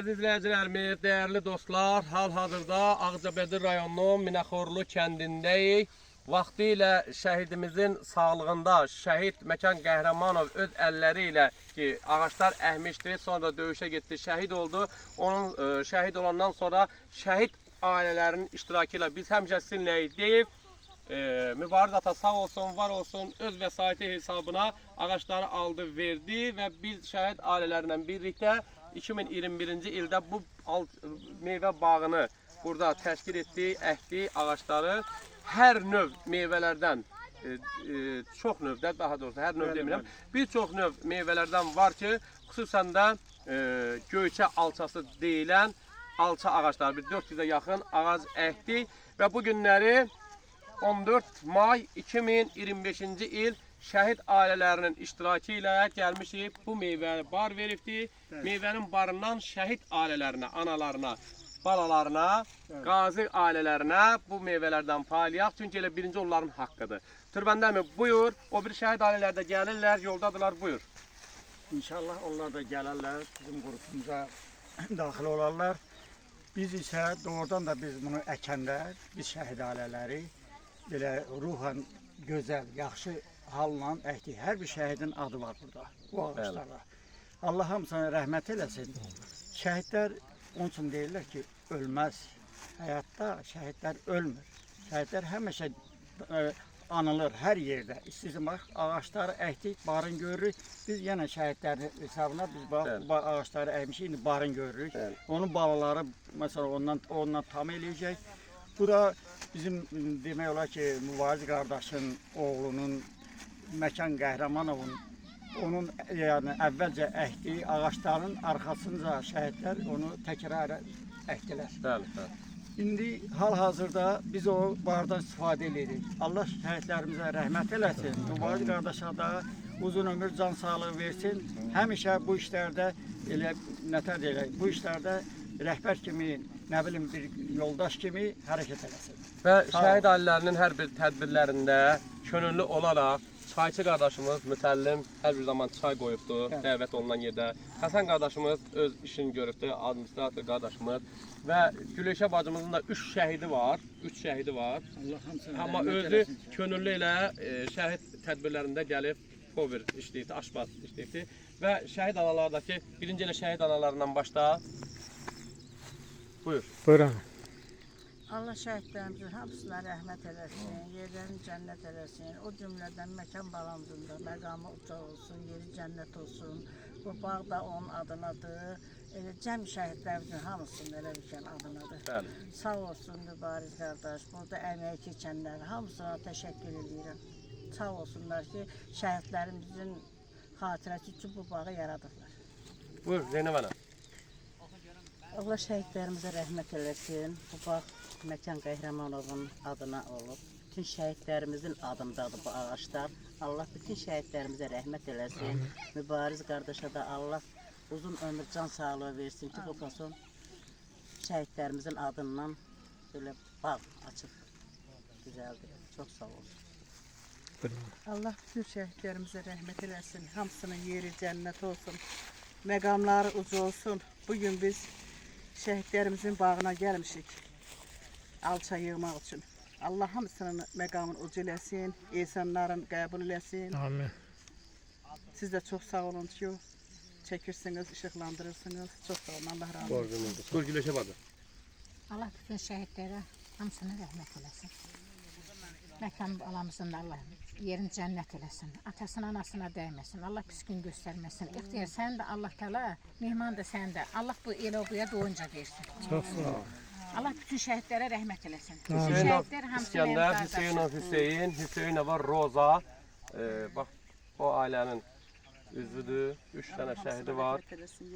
Əziz izləyicilərimiz, dəyərli dostlar, hal-hazırda Ağcabədi rayonunun Minəxorlu kəndindəyik. Vaxtilə şəhidimizin sağlığında şəhid Məkan Qəhrəmanov öz əlləri ilə ki, ağaçlar əhmişdi, sonra döyüşə getdi, şəhid oldu. Onun şəhid olandan sonra şəhid ailələrinin iştirakı ilə biz həmişə sizinləyik deyib. Mübariz ata sağ olsun, var olsun, öz vəsaiti hesabına ağaçları aldı, verdi və biz şəhid ailələrlə birlikdə 2021-ci ildə bu meyvə bağını burada təşkil etdik, əkdik ağaçları. Hər növ meyvələrdən, çox növdə, daha doğrusu hər növ demirəm, bir çox növ meyvələrdən var ki, xüsusən də Göyçə alçası deyilən alça ağaçları, bir 400-ə yaxın ağac əkdik və bu günləri 14 may 2025-ci il şəhid ailələrinin iştirakı ilə gəlmişik. Bu meyvəni bar veribdir. Meyvənin barından şəhid ailələrinə, analarına, balalarına, qazi ailələrinə bu meyvələrdən paylayaq. Çünki elə birinci onların haqqıdır. Türbəndəmi? Buyur. O bir şəhid ailələr də gəlirlər, yoldadılar. Buyur. İnşallah onlar da gələrlər, bizim qrupumuza daxil olarlar. Biz isə doğrudan da biz bunu əkənlər, biz şəhid ailələri belə ruhan gözəl, yaxşı halla əkdik. Hər bir şəhidin adı var burada, bu ağaçlarda. Allah hamısına rəhmət eləsin. Şəhidlər onun üçün deyirlər ki, ölməz. Həyatda şəhidlər ölmür. Şəhidlər həmişə anılır hər yerdə. İstəyirsən bax, ağaçları əkdik, barın görürük. Biz yenə şəhidlərin hesabına biz ağaçları əkmişik, indi barın görürük. Onun balaları məsələn ondan tam eləyəcək. Bu da bizim demək olar ki, Mübariz qardaşın oğlunun Məkan Qəhrəmanovun onun yəni əvvəlcə əkdiyi ağaçların arxasınca şəhidlər onu təkrar əkdilər. Bəli, bəli. İndi hal-hazırda biz o bardan istifadə edirik. Allah şəhidlərimizə rəhmət eləsin. Mübariz qardaşa da uzun ömür, can sağlığı versin. Həmişə bu işlərdə elə nətər deyək, bu işlərdə rəhbər kimi, nə bilim bir yoldaş kimi hərəkət eləsin. Və şəhid ailələrinin hər bir tədbirlərində könüllü olaraq çayçı qardaşımız mütəllim hər bir zaman çay qoyubdur, dəvət olunan yerdə. Həsən qardaşımız öz işini görübdür, administrator qardaşımız və Güleyşə bacımızın da 3 şəhidi var, 3 şəhidi var. Amma özü könüllü ilə şəhid tədbirlərində gəlib cover işləyibdir, aşpaz işləyibdir və şəhid analardakı birinci ilə şəhid analarından başda. Buyur. Buyurun. Allah şəhidlərimizin hamısına rəhmət eləsin, yerlərini cənnət eləsin. O cümlədən Məkan balamızın da məqamı uca olsun, yeri cənnət olsun. Bu bağ da onun adınadır. Elə cəm şəhidlərimizin hamısının elə bir adınadır. Bəli. Sağ olsun Mübariz qardaş, burada əməyə keçənlər hamısına təşəkkür edirəm. Sağ olsunlar ki, şəhidlərimizin xatirəsi üçün bu bağı yaradıblar. Buyur Zeynəb ana. Allah şəhidlərimizə rəhmət eləsin. Bu bağ Məkan Qəhrəmanovun adına olub. Bütün şəhidlərimizin adındadır bu ağaçlar. Allah bütün şəhidlərimizə rəhmət eləsin. Mübariz qardaşa da Allah uzun ömür, can sağlığı versin ki, bu fason şəhidlərimizin adından böyle bağ açıb düzəldir. Çox sağ olsun. Allah bütün şəhidlərimizə rəhmət eləsin. Hamısının yeri cənnət olsun. Məqamları ucu olsun. Bugün biz şəhidlərimizin bağına gəlmişik. Alça yığmaq üçün. Allah hamısının məqamını ucu eləsin, insanların qəbul eləsin. Amin. Siz də çox sağ olun ki, çəkirsiniz, işıqlandırırsınız. Çox sağ olun, Allah razı olsun. Buyur Güleyşə bacı. Allah bütün şəhidlərə hamısına rəhmət eləsin. Məkan balamızın da Allah yerin cənnət eləsin. Atasına, anasına dəyməsin. Allah pis gün göstərməsin. İxtiyar sən də Allah təala, mehman da sən də. Allah bu elə buya doyunca versin. Çox sağ ol. Allah bütün şəhidlərə rəhmət eləsin. Hüseynov Şəhidlər hamısı İskəndər, mənim Hüseynov Hüseyin, Hüseynova Roza. Bax, o ailənin üzvüdür. 3 dənə şəhidi var.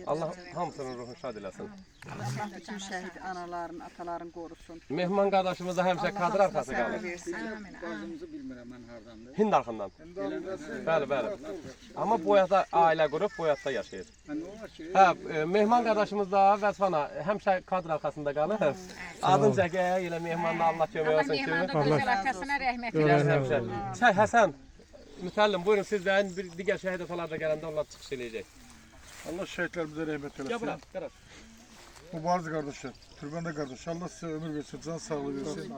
Allah hamısının ruhunu şad eləsin. Allah bütün şəhid anaların, ataların qorusun. Mehman qardaşımız da həmişə kadr arxası qalır. Qazımızı bilmirəm mən hardandır. Hind arxından. Bəli, bəli. Amma boyatda ailə qurub, boyatda yaşayır. Hə, Mehman qardaşımız da Vəzfana həmişə kadr arxasında qalır. Adın çəkək, elə Mehmanla Allah kömək Allah olsun ki. mehman da gözəl atasına rəhmət Gəl eləsin. həmişə. Həsən, mütəllim, buyurun sizdən bir digər şəhid atalar da gələndə onlar çıxış eləyəcək. Allah şəhidlərimizə rəhmət Ya eləsin. bura, qardaş. Mübariz kardeşler, Türbende kardeş. Allah size ömür versin, can sağlığı versin.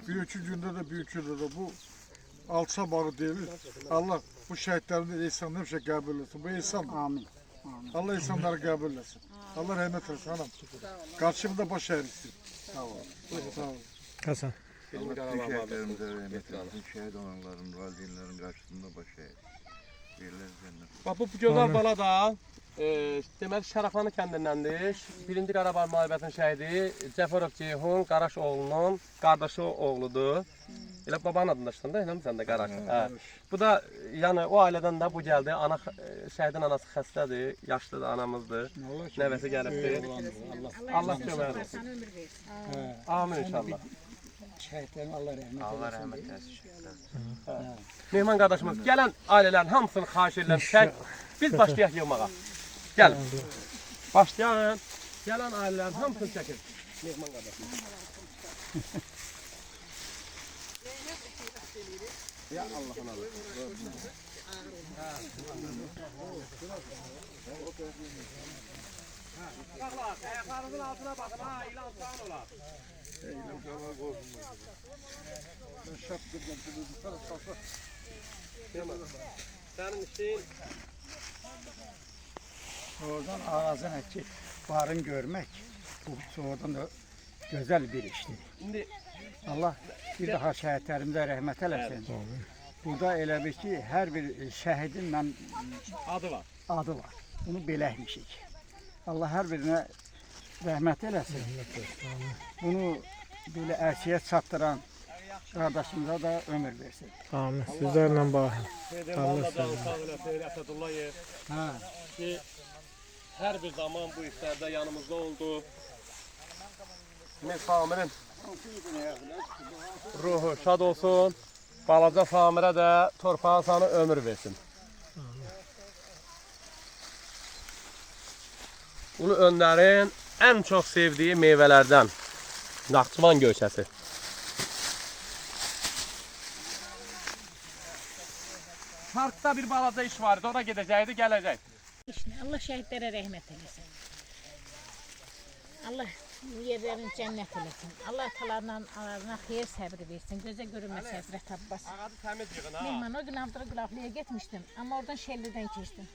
Büyükçü günde de büyükçü de bu alça bağı değil. Allah bu şehitlerin de insanın hepsi kabul etsin. Bu insan. Amin. Allah insanları kabul etsin. Allah rahmet eylesin hanım. Karşımda baş eğrisin. Sağ ol. Sağ ol. Hasan. Şehitlerimize rahmet eylesin. Şehit olanların, valideynlerin karşısında baş eğer. Yerler cennet. Bax bu gözəl bala da deməli Şərəfxanı kəndindəndir. 1-ci Qarabağ müharibəsinin şəhidi Cəfərov Ceyhun Qaraş oğlunun qardaşı oğludur. Elə babanın adını daşıdın da, elə sən də Qaraş. Hə. Bu da yəni o ailədən də bu gəldi. Ana şəhidin anası xəstədir, yaşlıdır, anamızdır. Nəvəsi gəlibdir. Allah kömək olsun. Ömür versin. Amin inşallah. Şəhidlərin Allah rəhmət Allah eylesin. rahmet eylesin. Mehman qardaşımız gələn ailələrin hamısını xahiş edirəm çək. Biz başlayaq yığmağa. Gəlin. Başlayın. Gələn ailələrin hamısını çəkin. Mehman qardaşımız. Ya Allah'ın adı. Uşaqlar, ayaqlarınızın altına baxın ha, ilan sağın olar. Sənin işin Oradan ağzın eki barın görmek bu oradan da güzel bir iştir. indi Allah bir daha şəhidlərimizə rəhmət eləsin. Burada elə bir ki, hər bir şəhidin mən adı var. adı var. Bunu biləkmişik. Allah hər birinə rəhmət eləsin. Bunu belə ərsiyyə çatdıran qardaşımıza da ömür versin. Amin. Sizlerle bakın. Allah sağ eləsin, Əsədullayev. Hə. Ki, hər bir zaman bu işlərdə yanımızda oldu. Samirin ruhu şad olsun. Balaca Samirə də torpağı sana ömür versin. Ulu Öndərin ən çox sevdiyi meyvələrdən Naxçıvan göyçəsi. Parkda bir balaca iş var idi, ona gedəcəkdi, gələcək. Allah şəhidlərə rəhmət eləsin. Allah yerlərini cənnət eləsin. Allah atalarla aralarına xeyir səbri versin. Gözə görünməz Həzrət Abbas. Ağacı təmiz yığın ha. Mehman o gün Abdurrahman Qulaqlıya getmişdim. Amma oradan Şəllidən keçdim.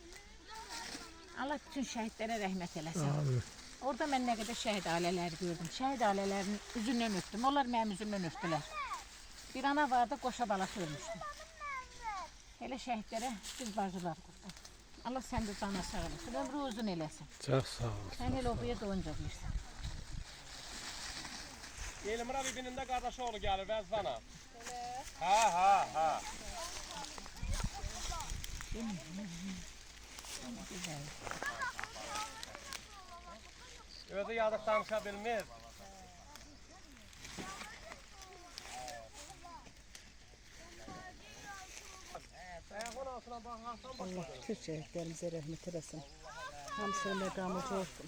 Allah bütün şəhidlərə rəhmət eləsin. Orada mən nə qədər şəhid ailələri gördüm. Şəhid ailələrinin üzündən öpdüm. Onlar mənim üzümdən öpdülər. Bir ana vardı, qoşa balası ölmüşdü. Elə şəhidlərə biz bacılar qurdum. Allah sən də cana sağ eləsin. Ömrü uzun eləsin. Çok sağ ol. Sən elə o buya doyunca bilirsən. Elmira bibinin də qardaşı oğlu gəlir Vəzvana. Ha. Özü yadıq danışa bilmir. Allah bütün şəhidlərimizə rəhmət eləsin. Hamısına məqamı olsun.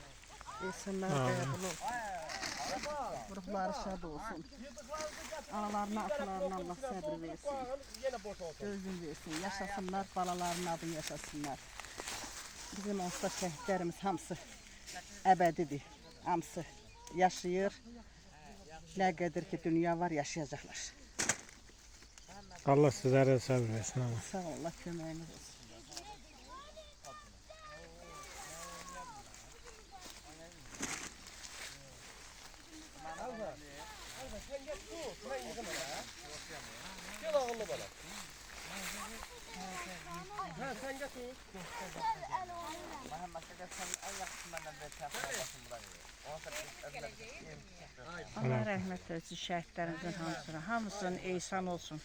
İnsanlar qəbul olsun. Ruhları şad olsun. Analarına, atalarına Allah səbir versin. Özün versin. Yaşasınlar, balalarının adını yaşasınlar. Bizim onsuz da şəhidlərimiz hamısı əbədidir. Hamısı yaşayır. Nə qədər ki dünya var, yaşayacaqlar. Allah sizlere sabır versin. Allah. Sağ ol, Allah köməyiniz olsun. Gel ağıllı bana. Ha sen gel tut. Allah rəhmət etsin şəhidlərimizin hamısına. Hamısının ehsan olsun.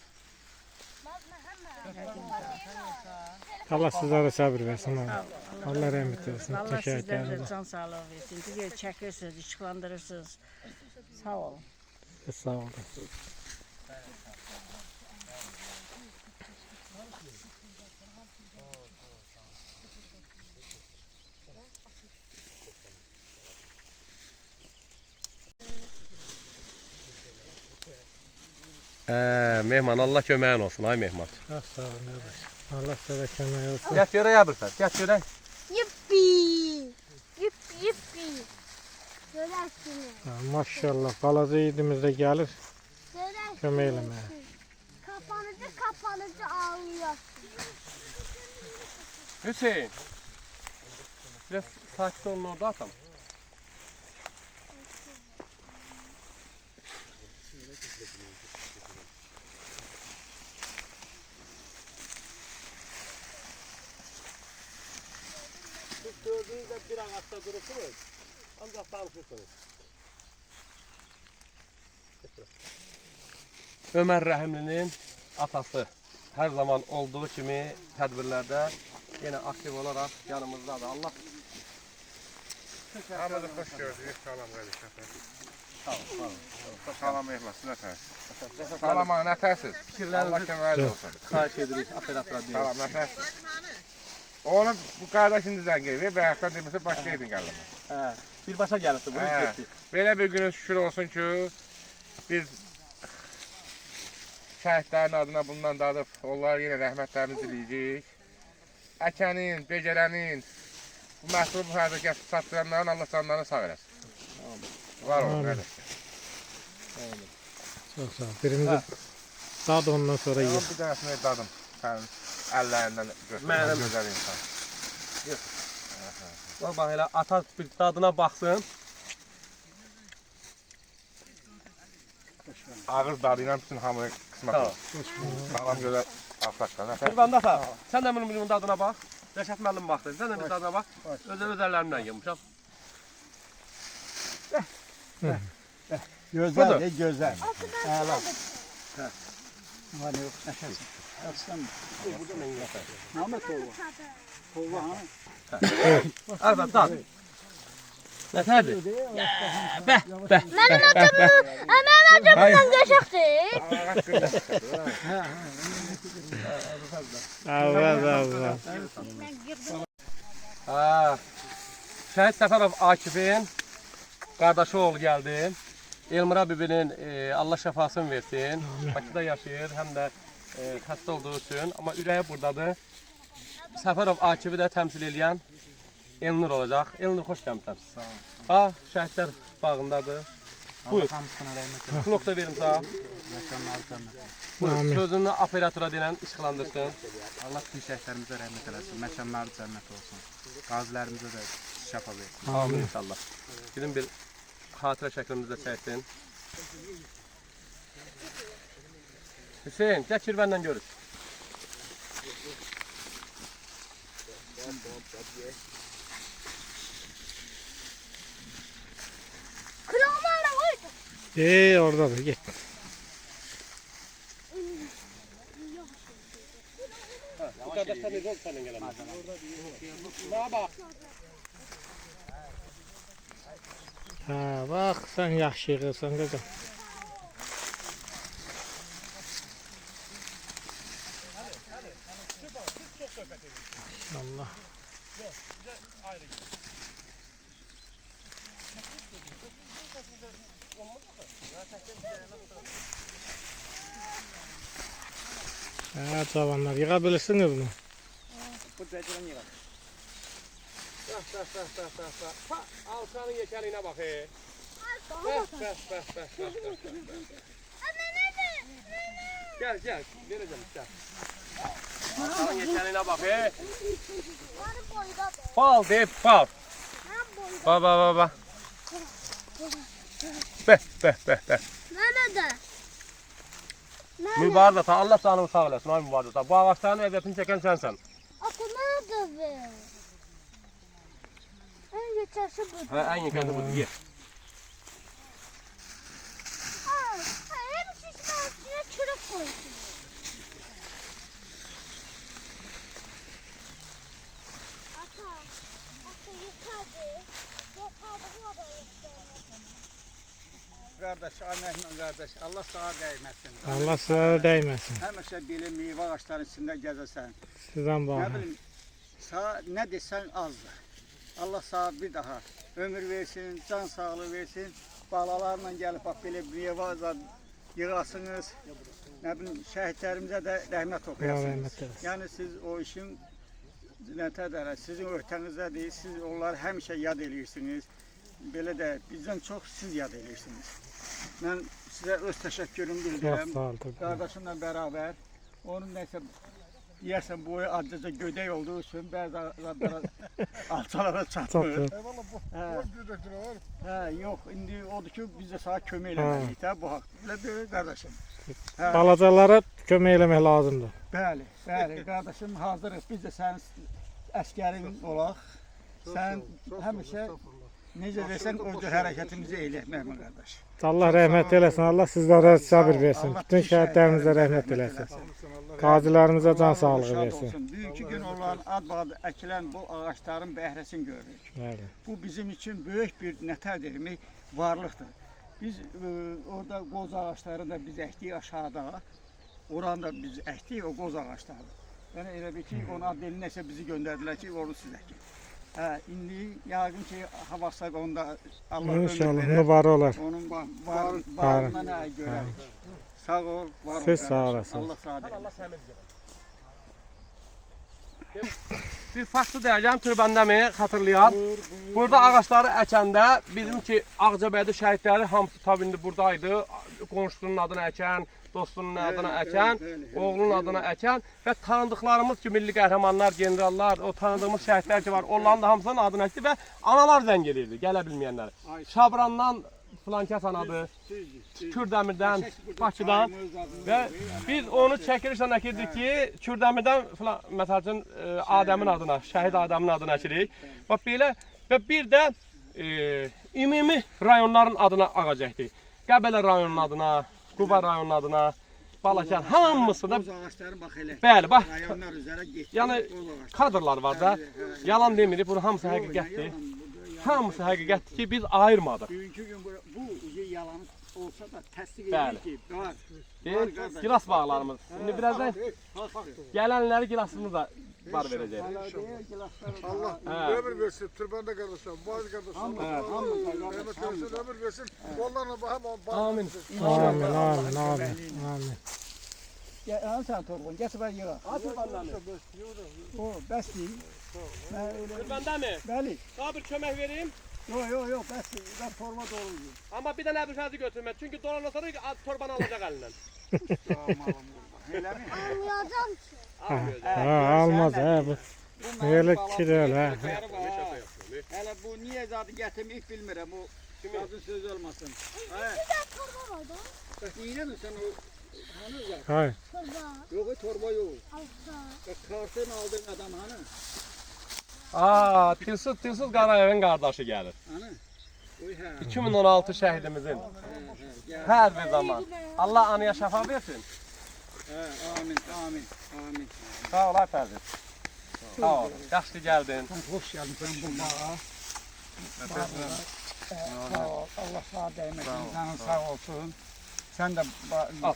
Allah sizlere sabır versin. Allah, Allah rahmet eylesin. Allah Bütün sizlərə şehitlerimize. can sağlığı versin. Digər çəkirsiniz, işqlandırırsınız. Sağ olun. Sağ olun. Mehman Allah köməyin olsun ay Mehman. Çok sağ olun kardeş. Allah size kemer olsun. Gəl görək Əbülfət, gəl görək. Yippee! Yippee, yippee! Görərsiniz. Ha, maşallah balaca yiğidimiz də gəlir Görərsiniz. kömək eləməyə. Kapanıcı ağlıyorsunuz. Hüseyin. Biraz sakit olun orada atam. Siz gördüğünüzde bir ağaçta durursunuz. Ancak tanışırsınız. Ömer Rəhimlinin atası her zaman olduğu kimi tədbirlərdə yine aktif olarak yanımızdadır. Allah Hamıda xoş gördük. Salam qardaşlar. sağ olun. Salam ehlasın nətəsiz. Salam nətəsiz. Allah Fikirlərinizi köməyiniz olsun. xahiş edirik. Operatora deyirik. Salam nətəsiz. Oğlum bu qardaşını zəng edir. Bayaqdan deməsə başqa edin gəlmə. Hə, birbaşa gəlirdi. Bu Hə, getdi. Belə bir günün şükür olsun ki, biz şəhidlərin adına bundan dadıb, onlara yenə rəhmətlərimizi diləyirik. Əkənin, becərənin, bu məhsulu bu hərdə gətirib satdıranların Allah canlarını sağ eləsin. Var olun, Amin. qardaşlar. Çox sağ ol. Birinci dad ondan sonra Yox, yiyək. bir dənəsini dadım. Sənin əllərindən Mənim. göstərən gözəl insan. Bax elə ata bir dadına baxsın. Ağız dadı ilə bütün hamıya qismət Tamam. olsun. Sağlam gözəl afaqdan. Qurban ata, sən də bunun dadına bax. Rəşad müəllim baxdı. Sən də bir dadına bax. Öz əllərimlə yemişəm. Gözəl, Budur. gözəl. Əla. Var yox, nəşəsin. Aslan. Mehmet oğlu. Oğlu ha. Arada dad. Nətərdir? Bəh, bəh. Mənim acımdan qəşəngdir. Allah. Ha. Şəhid Səfərov Akifin qardaşı oğlu gəldi. Elmira bibinin Allah şəfasını versin. Bakıda yaşayır, həm də xəstə olduğu üçün. Amma ürəyi buradadır. Səfərov Akifi də təmsil edən Elnur olacaq. Elnur, xoş gəlmişsən. Sağ ol. Ha, şəhidlər bağındadır. Buyur. Blok da verim sana. Buyur, Amin. sözünü operatora denən işıqlandırsın. Allah bütün şəhidlərimizə rəhmət eləsin, məkanları cənnət olsun. Qazilərimizə də şəfa versin. Amin inşallah. Bizim bir xatirə şəklimizdə çəksin. Hüseyin, gəl kirvənlə görüş. Kulağıma var. Oradadır, get. Bu qardaşlar necə oldu sənin gələn? Bana bax. Ha, bax, sən yaxşı yığırsan qızım. Allah. Ha, cavanlar, yığa bilirsiniz mi? Ha, alçanın yekəlinə bax. Bəh. Gəl, verəcəm gəl. Alçanın yekəlinə bax. Benim boyda. Bal deyib, bal. Benim boyda. Bax. Bəh. Nerede? Mübarək ata, Allah canını sağ eləsin, ay mübarək ata. Bu ağaçların əziyyətini çəkən sənsən. Ata nerede be? En geçerse bu. Hə, ən yekəsi budur, ye. Hem şişme üstüne çörek koysun. Ata yukarıda. Yukarıda bu kadar Qardaş, Ahmet'in qardaş, Allah sağa dəyməsin. Allah sizə dəyməsin. Həmişə belə meyvə ağaçların içində gəzəsən. Sizdən Nə bağlı. bilim, sağ nə desən azdır. Allah sağa bir daha ömür versin, can sağlığı versin. Balalarla gəlib bax belə meyvə ağacı yığasınız. Nə bilim, şəhidlərimizə də rəhmət Allah oxuyasınız. rəhmət eləsin. Yəni siz o işin nətədər, sizin öhdənizdədir. Siz onları həmişə yad eləyirsiniz. belə də bizdən çox siz yad edirsiniz. Mən sizə öz təşəkkürümü Çox bildirirəm. sağ ol. Turban. Qardaşımla bərabər. Onun nəsə deyəsən boyu azca gödək olduğu üçün bəzi adlara alçalara çatmır. Çatmır. Eyvallah bu. Hə. Boş gödəklər var. Hə, yox, indi odur ki, biz də sana kömək eləməliyik də bu haqda. Belə deyil qardaşım. Hə, Balacalara kömək eləmək lazımdır. bəli, bəli, qardaşım hazırıq. Biz də sənin əskərin olaq. Sən həmişə necə desən o cür hərəkətimizi eləyək Məhəmməd qardaş. Allah rəhmət eləsin. Allah sizlərə səbir versin. Bütün şəhidlərimizə rəhmət eləsin. Qazilərimizə can sağlığı Şad versin. olsun. Bugünkü gün onların ad-badı əkilən bu ağaçların bəhrəsini görürük. Bəli. Bu bizim üçün böyük bir nətərdir, varlıqdır. Biz orada qoz ağaçlarını da biz əkdik aşağıda. Oranı da biz əkdik, o qoz ağaçları. Yəni elə bir ki, onun adını nəsə bizi göndərdilər ki, onu siz əkin. Hə, indi yəqin ki, havasaq onda Allah ömür İnşallah verər. mübarək olar. Onun varlığına nə görərik. Sağ ol, var ol. Siz sağ qardaşım. olasınız. Allah sağ olun. Allah səmir Bir faktı deyəcəm Türbəndəmi xatırlayan. Burada ağaçları əkəndə bizim ki Ağcabədi şəhidləri hamısı tabii indi buradaydı. Qonşusunun adını əkən, dostunun adını əkən, oğlunun adını əkən və tanıdıqlarımız ki milli qəhrəmanlar, generallar, o tanıdığımız şəhidlər ki var, onların da hamısının adını əkdi və analar zəng edirdi, gələ bilməyənlər. Şabrandan filankəs anadı, Kürdəmirdən, Bakıdan və biz onu çəkilişlə əkirdik ki, Kürdəmirdən məsəl üçün Adəmin adına, şəhid Adəmin adına əkirik. Bax belə və bir də ümumi rayonların adına ağac əkdik. Qəbələ rayonunun adına, Quba rayonunun adına, Balakən hamısı da Qoz ağaçları bax elə. bəli, bax Rayonlar üzərə getdi. yəni kadrlar var da, yalan demirik, bunu hamısı həqiqətdir. Hamısı həqiqətdir ki, biz ayırmadıq. Bugünkü gün bu yalanı olsa da təsdiq Bəli. edir ki, var. Gilas bağlarımız. Şimdi birazdan gələnləri gilasını da var verəcək. Allah Hə. ömür versin. Türbanda kardeşim, bazı kardeşim. Allah rahmet eylesin, ömür versin. Onlarla hem Amin. Amin, amin, amin, amin. Al sən torbanı, gətir və yığa. O, bəs deyil. Türbəndə mi? Bəli. Daha bir kömək vereyim. Yox, bəs deyil. Bəs torba doluydu. Amma bir dənə əbürşəzi götürmə. Çünki dolanla sonra torbanı alacaq əlindən. Elə mi? Anlayacağım ki. Ha, almaz ha bu. Böyle kirel ha. Hələ bu niyə zadı gətirməyib bilmirəm. O qazın sözü olmasın. Bir de torba var da. Bəs iynə mi sən o? Hanı ya? Hay. Torba. Yox, torba yox. Altta. Bəs kartın aldığın adam hanı? Aa, Tilsiz Qarayevin qardaşı gəlir. Hanı? Oy hə. 2016 şəhidimizin. Hər bir zaman. Allah anıya şəfa versin. Hə, amin, amin, amin. Sağ ol Fərzid. Sağ ol. Yaxşı gəldin. Hoş gəlmisən bu bağa. Sağ ol, Allah sağ dəyməsin, canın sağ olsun. Sən də Al.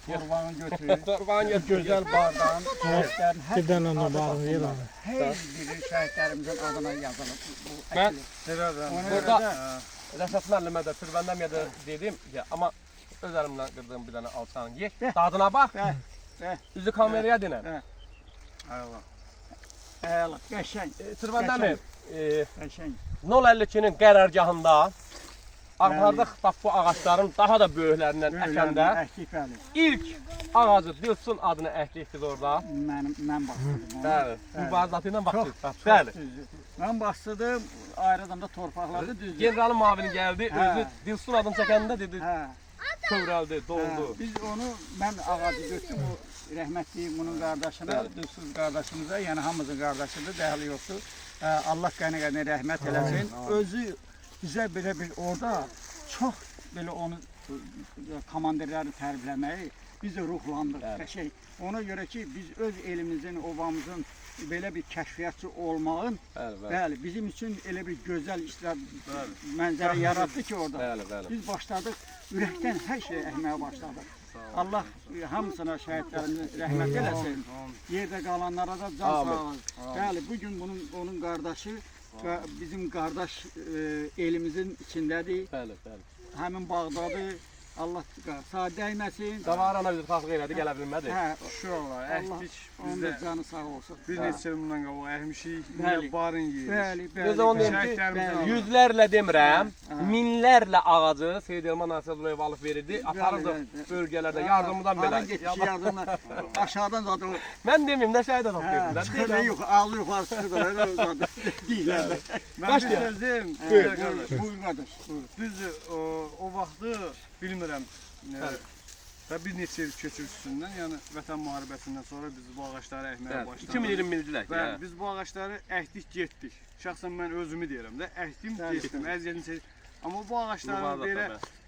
torbanı götür. Torbanı götür. Gözəl bağdan, şəhidlərin Bir dənə onu bağlı ver onu. hər biri şəhidlərimizin adına yazılıb. Mən Ona burada görə də Rəşad müəllimə də Türbəndəmiyə də dedim ki, amma öz əlimlə qırdığım bir dənə alçanı ye. Dadına bax. Üzü kameraya dinən. Allah. Əla, qəşəng, Türbəndəmi qəşəng. 052-nin qərargahında ağardıq bax bu ağacların daha da böyüklərindən əkəndə Əkdik bəli. ilk ağacı Dilsun adını əkdik biz orada. Mən bastırdım. Bəli. Mübarizatı ilə baxdıq. Bəli. Mən bastırdım, ayrıdan da torpaqlarda düzdür. Generalın mavini gəldi, özü Dilsun adını çəkəndə dedi, Hə. kövrəldi, doldu. Biz onu, mən ağacı götürdüm, o rəhmətli bunun qardaşına, Dilsuz qardaşımıza, yəni hamımızın qardaşıdır, dəhli yoxdur. Allah qəni-qəni rəhmət eləsin. Özü bizə belə bir orada çox belə onu komandirləri tərbiləməyi bizi ruhlandırır. Qəşəng. Ona görə ki, biz öz elimizin, ovamızın belə bir kəşfiyyatçı olmağın, bəli, bizim üçün elə bir gözəl işlər, mənzərə yaratdı ki orada. Bəli. Biz başladıq, ürəkdən hər şey əkməyə başladıq. Allah hamısına şəhidlərimizə rəhmət eləsin. Yerdə qalanlara da can sağlığı. Bəli, bugün onun qardaşı və bizim qardaş elimizin içindədir. Bəli. Həmin bağdadır. Allah sağ dəyməsin. Davarana bir xalq elədi, gələ bilmədi. Hə, Şuralar Allah əkdik. onun da canı sağ olsun. Bir neçə il bundan qabaq əkmişik. Bəli. Bəli. Barın yeyirik. Bəli, Biz bəli. onu deyim bəli, ki, bəli. yüzlərlə demirəm, Hə. minlərlə ağacı Seyid Elman Əsədullayev alıb verirdi. Aparırdı bəli. bölgələrdə yardımdan belə. Hara getdik yardımla aşağıdan zaten Mən demeyim də şəhid adam dedim. çıxır yok ağlı yukarı çıxır öyle zaten değiller. Mən bir söz deyim. Buyur Qardaş. buyur kardeş. Buyur. Düzdür, o vaxtı bilmirəm. Və bir neçə il keçir üstündən, yəni Vətən müharibəsindən sonra biz bu ağacları əkməyə başladıq. 2021-ci ildə. Və biz bu ağacları əkdik, getdik. Şəxsən mən özümü deyirəm də, əkdim, getdim, əziyyətini çəkdim. Amma bu ağacların belə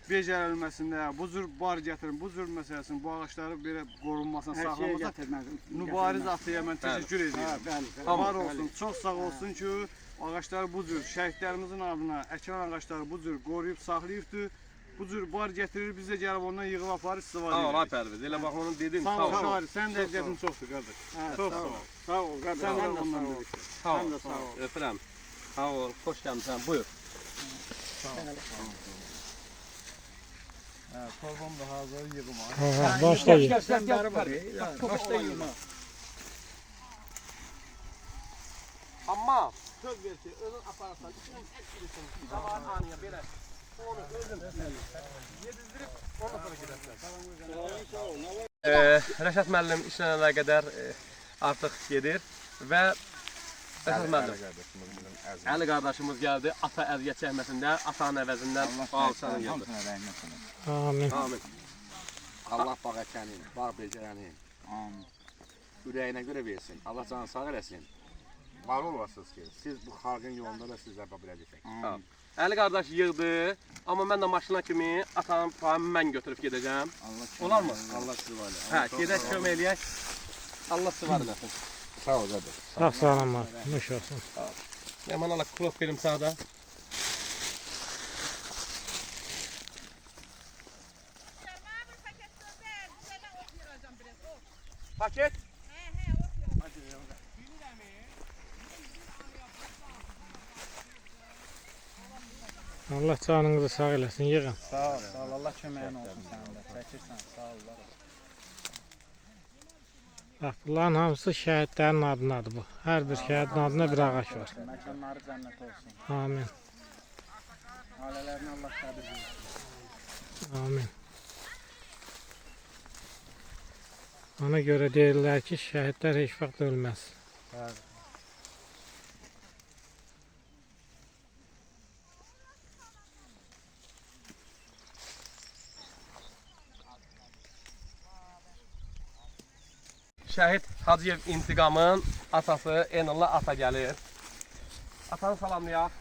becərilməsində, bu cür bar gətirin, bu cür məsələsinin, bu ağacları belə qorunmasına, Her şeye saxlamasına getirmezdim. Mübariz Atıya mən təşəkkür Ha, edirəm. bəli. Var olsun, çox sağ olsun ki, ağacları bu cür, şəhidlərimizin adına əkilən ağacları bu cür qoruyub, saxlayıbdır. Bu cür bar gətirir, biz də gəlib ondan yığıb aparır, istifadə Sağ ol edirik. Pərviz. Elə bax onun dedin. Sağ ol, Sağ ol. Şahir, sən də əziyyətin çoxdur, qardaş. Çox sağ ol. Sağ ol kardeş. Sən də Sen de ondan sağ ol. birlikdə. Sağ ol. Sen de sağ ol. Öpürəm. Sağ ol. Xoş gəlmisən. Buyur. Torbam da hazır, yığım var. Başla ye. Sen beri var. Başta yiyeyim ha. Amma söz ver ki, özün apararsan, içinin tek birisin. Zamanı anıya belə. Onu özün yedizdirib, ondan sonra gedərsən. Rəşad müəllim işlə əlaqədar artıq gedir və Rəşad müəllim, Əli qardaşımız gəldi, ata əziyyət çəkməsində, atanın əvəzindən alçanın gəldi. Amin. Amin. Allah bağ əkənin, bağ becərənin. Ürəyinə görə versin. Allah canı sağ eləsin. Var olasınız ki, siz bu xalqın yolunda da siz yapa biləcəksiniz. Əli qardaş yığdı, amma mən də maşına kimi atanın payımı mən götürüb gedəcəm. Olar mı? Allah sizi var. Hə, gedək kömək eləyək. Allah sizi var eləsin. Sağ ol qardaş. Sağ salamat. Nuş olsun. Yaman Allah krop verim sana da. Paket? Allah canınızı sağ eləsin. Yığın. Sağ ol, sağ ol. Allah köməyin olsun sənin də. Çəkirsən, sağ ol. Bax, bunların hamısı şəhidlərin adınadır bu. Hər bir şəhidin adına bir ağac var. Məkanları cənnət olsun. Amin. Ailələrinə Allah səbir versin. Amin. Ona görə deyirlər ki, şəhidlər heç vaxt ölməz. Bəli. Şəhid Hacıyev İntiqamın atası Enullah ata gəlir. Atanı salamlayaq.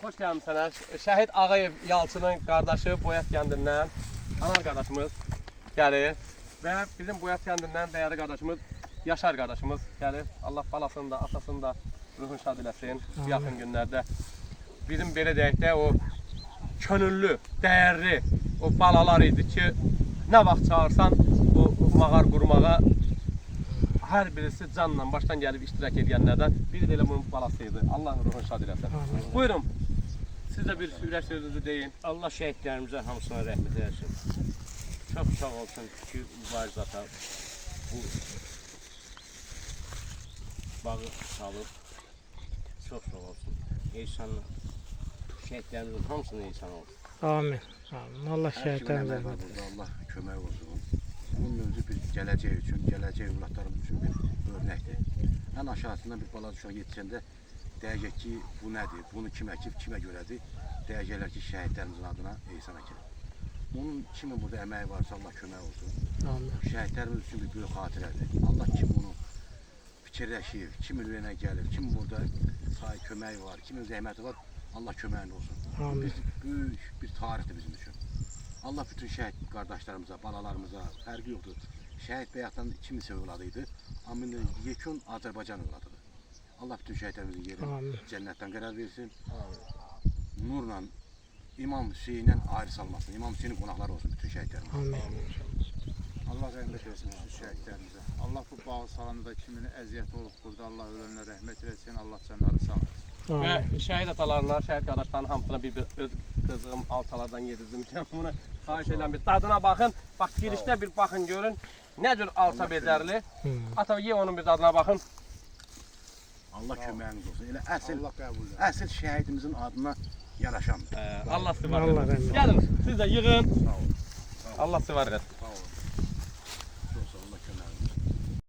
Xoş gəlmisən. Şəhid Ağayev Yalçının qardaşı Boyat kəndindən anar qardaşımız gəlir və bizim Boyat kəndindən dəyərli qardaşımız Yaşar qardaşımız gəlir. Allah balasını da, atasını da ruhun şad eləsin bu yaxın günlərdə. Bizim belə deyək də o könüllü, dəyərli o balalar idi ki, nə vaxt çağırsan bu mağar qurmağa hər birisi canla başdan gəlib iştirak edənlərdən biri də elə bunun balası idi. Allah ruhunu şad eləsin. Buyurun. Siz də bir ürək sözünüzü deyin. Allah şəhidlərimizə hamısına rəhmət eləsin. Çox sağ olsun ki, mübariz ata bu bağı salıb. Çox sağ olsun. İnsanlar, şəhidlərimizin hamısına insan olsun. Amin. Amin. Allah şəhidlərimizə rəhmət eləsin. Allah kömək olsun. Bunun özü bir gələcək üçün, gələcək övladlarımız üçün bir örnəkdir. Ən aşağısından bir balaca uşaq yetişəndə deyəcək ki, bu nədir, bunu kim əkib, kimə görədir? Deyəcəklər ki, şəhidlərimizin adına ehsan əkir. Onun kimin burada əməyi varsa Allah kömək olsun. Amin. Şəhidlərimiz üçün bir böyük xatirədir. Allah kim onu fikirləşir, kimin ürəyinə gəlir, kim burada say köməyi var, kimin zəhməti var, Allah köməyində olsun. Amin. Böyük bir tarixdir bizim üçün. Allah bütün şəhid qardaşlarımıza, balalarımıza, fərqi yoxdur. Şəhid bəyətdən kimisi övladıydı, amma yekun Azərbaycan övladıdır. Allah bütün şəhidlərimizin yerini cənnətdən qərar versin. Nurla, İmam Hüseyndən ayrı salmasın. İmam Hüseynin qonaqları olsun bütün şəhidlərimizə. Allah rəhmət eləsin bütün şəhidlərimizə. Allah bu bağı salanda kimin əziyyət olub burada Allah ölənə rəhmət eləsin. Allah canları sağ olsun. Və şəhid atalarına, şəhid qardaşlarının hamısına bir öz qızığım altalardan yedirdim. Buna Xahiş edirəm bir dadına baxın. Bax girişdə bir baxın görün. Nə cür alça becərli. Ata ye onun bir dadına baxın. Allah köməyiniz olsun. Elə əsl Allah qəbul etsin. əsl şəhidimizin adına yaraşandır. Allah sizi var Allah etsin. rəhmət Gəlin siz də yığın. Allah sizi var etsin.